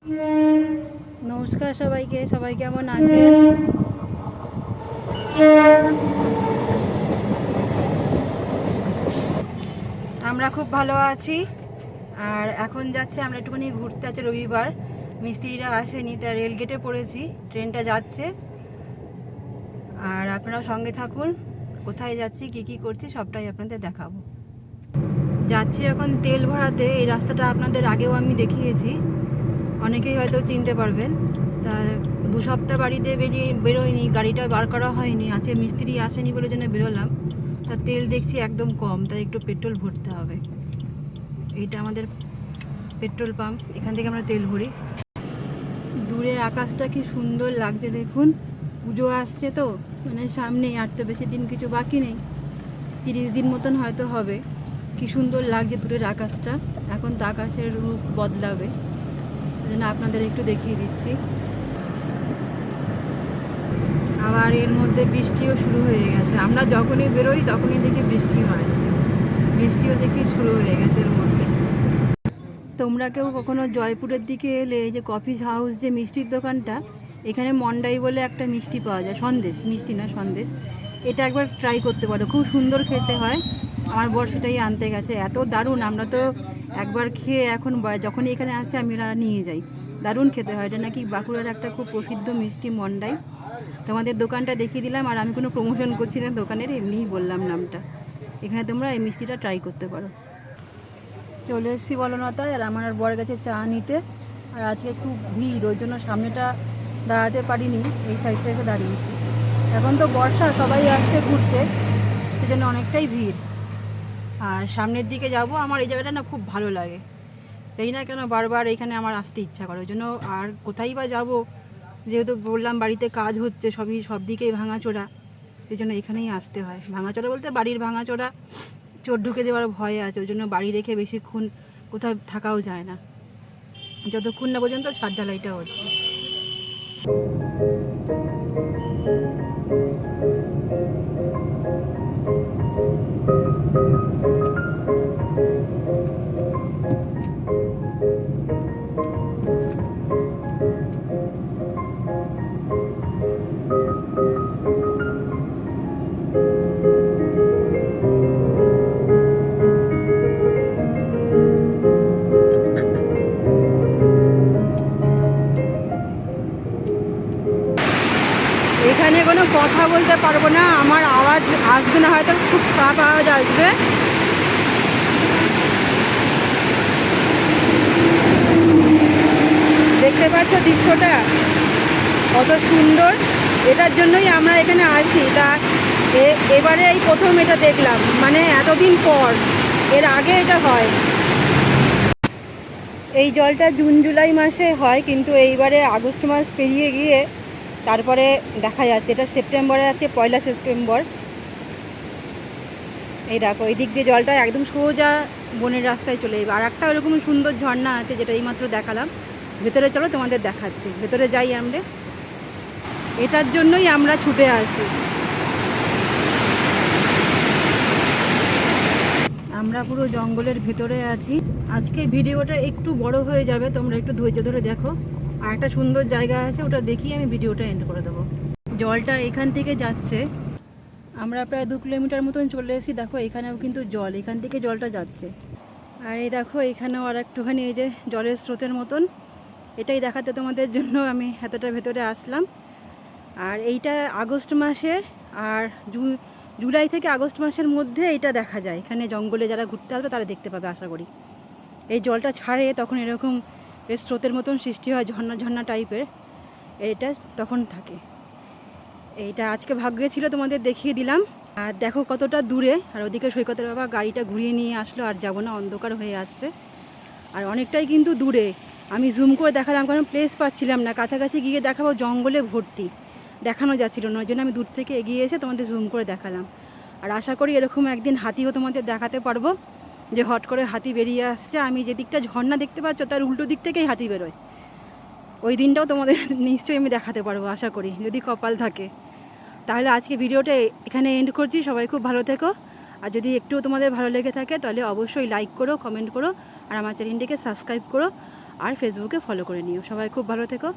নমস্কার সবাইকে, সবাই কেমন আছেন? আমরা খুব ভালো আছি। আর এখন যাচ্ছে আমরা একটুখানি ঘুরতে, আছে রবিবার, মিস্ত্রিরা আসেনি, তা রেলগেটে পড়েছি, ট্রেনটা যাচ্ছে। আর আপনারা সঙ্গে থাকুন, কোথায় যাচ্ছি কী কী করছি সবটাই আপনাদের দেখাবো। যাচ্ছি এখন তেল ভরাতে। এই রাস্তাটা আপনাদের আগেও আমি দেখিয়েছি, অনেকেই হয়তো চিনতে পারবেন। তা 2 সপ্তাহ বাড়িতে বেরোয়নি, গাড়িটা বার করা হয়নি, আজকে মিস্ত্রি আসেনি বলে জন্য বেরোলাম। তা তেল দেখছি একদম কম, তাই একটু পেট্রোল ভরতে হবে। এইটা আমাদের পেট্রোল পাম্প, এখান থেকে আমরা তেল ভরি। দূরে আকাশটা কি সুন্দর লাগছে দেখুন। পুজো আসছে তো, মানে সামনেই, আর তো বেশি দিন কিছু বাকি নেই, 30 দিন মতন হয়তো হবে। কি সুন্দর লাগছে দূরের আকাশটা। এখন তো আকাশের রূপ বদলাবে, ওই জন্য আপনাদের একটু দেখিয়ে দিচ্ছি। আবার এর মধ্যে বৃষ্টিও শুরু হয়ে গেছে। আমরা যখনই বেরোই তখনই দেখি বৃষ্টি হয়, বৃষ্টিও দেখি শুরু হয়ে গেছে এর মধ্যে। তোমরা কেউ কখনো জয়পুরের দিকে এলে, এই যে কফি হাউস, যে মিষ্টির দোকানটা, এখানে মন্ডাই বলে একটা মিষ্টি পাওয়া যায়, সন্দেশ, মিষ্টি না সন্দেশ। এটা একবার ট্রাই করতে পারো, খুব সুন্দর খেতে হয়। আমার বর সেটাই আনতে গেছে, এত দারুণ। আমরা তো একবার খেয়ে এখন যখনই এখানে আসে আমি নিয়ে যাই। দারুণ খেতে হয়। এটা নাকি বাঁকুড়ার একটা খুব প্রসিদ্ধ মিষ্টি মন্ডাই। তোমাদের দোকানটা দেখিয়ে দিলাম, আর আমি কোনো প্রমোশন করছি না দোকানের, এমনিই বললাম নামটা। এখানে তোমরা এই মিষ্টিটা ট্রাই করতে পারো। চলে এসেছি বলনতায়, আর আমার বর গেছে চা নিতে। আর আজকে খুব ভিড়, ওই জন্য সামনেটা দাঁড়াতে পারিনি, এই সাইডটা এসে দাঁড়িয়েছি। এখন তো বর্ষা, সবাই আসছে ঘুরতে, সেজন্য অনেকটাই ভিড়। আর সামনের দিকে যাব। আমার এই জায়গাটা না খুব ভালো লাগে, তাই না কেন বারবার এখানে আমার আসতে ইচ্ছা করে, ওই জন্য। আর কোথায় বা যাবো, যেহেতু বললাম বাড়িতে কাজ হচ্ছে, সব দিকেই ভাঙাচোরা, সেই জন্য এখানেই আসতে হয়। ভাঙাচোরা বলতে বাড়ির ভাঙাচোরা, চোর ঢুকে যাওয়ার ভয় আছে, ওই জন্য বাড়ি রেখে বেশিক্ষণ কোথাও থাকাও যায় না, যতক্ষণ না পর্যন্ত ছাদ ঢালাইটা হচ্ছে। এখানে কোনো কথা বলতে পারবো না, আমার আওয়াজ আসবে না, হয়তো খুব খারাপ আওয়াজ আসবে। দেখতে পাচ্ছ দৃশ্যটা কত সুন্দর, এটার জন্যই আমরা এখানে আসি। তা এবারে এই প্রথম এটা দেখলাম, মানে এতদিন পর। এর আগে এটা হয়, এই জলটা জুন জুলাই মাসে হয়, কিন্তু এইবারে আগস্ট মাস পেরিয়ে গিয়ে তারপরে দেখা যাচ্ছে। এটা সেপ্টেম্বরে আছে, 1 সেপ্টেম্বর। এই দেখো, এই দিক দিয়ে জলটা একদম সোজা বনের রাস্তায় চলে যাবে। আর একটা ওরকম সুন্দর ঝর্ণা আছে, যেটা এইমাত্র দেখালাম। ভেতরে চলো, তোমাদের দেখাচ্ছি, ভেতরে যাই আমরা। এটার জন্যই আমরা ছুটে আসি। আমরা পুরো জঙ্গলের ভেতরে আছি। আজকে ভিডিওটা একটু বড় হয়ে যাবে, তোমরা একটু ধৈর্য ধরে দেখো। আর একটা সুন্দর জায়গা আছে, ওটা দেখিয়ে আমি ভিডিওটা এন্ড করে দেবো। জলটা এখান থেকে যাচ্ছে, আমরা প্রায় 2 কিলোমিটার মতন চলে এসেছি। দেখো এখানেও কিন্তু জল, এখান থেকে জলটা যাচ্ছে। আর এই দেখো এখানেও আর একটুখানি এই যে জলের স্রোতের মতন, এটাই দেখাতে তোমাদের জন্য আমি এতটা ভেতরে আসলাম। আর এইটা আগস্ট মাসে, আর জুলাই থেকে আগস্ট মাসের মধ্যে এটা দেখা যায়। এখানে জঙ্গলে যারা ঘুরতে আসবে তারা দেখতে পাবে আশা করি। এই জলটা ছাড়ে তখন এরকম বেশ স্রোতের মতন সৃষ্টি হয়, ঝর্ণা ঝর্ণা টাইপের, এটা তখন থাকে। এইটা আজকে ভাগ্যে ছিল, তোমাদের দেখিয়ে দিলাম। আর দেখো কতটা দূরে। আর ওদিকে সৈকতের বাবা গাড়িটা ঘুরিয়ে নিয়ে আসলো, আর যাবো না, অন্ধকার হয়ে আসছে। আর অনেকটাই কিন্তু দূরে, আমি জুম করে দেখালাম, কারণ প্লেস পাচ্ছিলাম না। কাছাকাছি গিয়ে দেখাবো, জঙ্গলে ভর্তি, দেখানো যাচ্ছিল না, ওই জন্য আমি দূর থেকে এগিয়ে এসে তোমাদের জুম করে দেখালাম। আর আশা করি এরকম একদিন হাতিও তোমাদের দেখাতে পারবো, যে হট করে হাতি বেরিয়ে আসছে। আমি যে দিকটা ঝর্ণা দেখতে পাচ্ছ, তার উল্টো দিক থেকেই হাতি বেরোয়। ওই দিনটাও তোমাদের নিশ্চয়ই আমি দেখাতে পারবো আশা করি, যদি কপাল থাকে। তাহলে আজকে ভিডিওটা এখানে এন্ড করছি। সবাই খুব ভালো থেকো। আর যদি একটু তোমাদের ভালো লেগে থাকে তাহলে অবশ্যই লাইক করো, কমেন্ট করো, আর আমার চ্যানেলটিকে সাবস্ক্রাইব করো। আর ফেসবুকে ফলো করে নিও। সবাই খুব ভালো থেকো।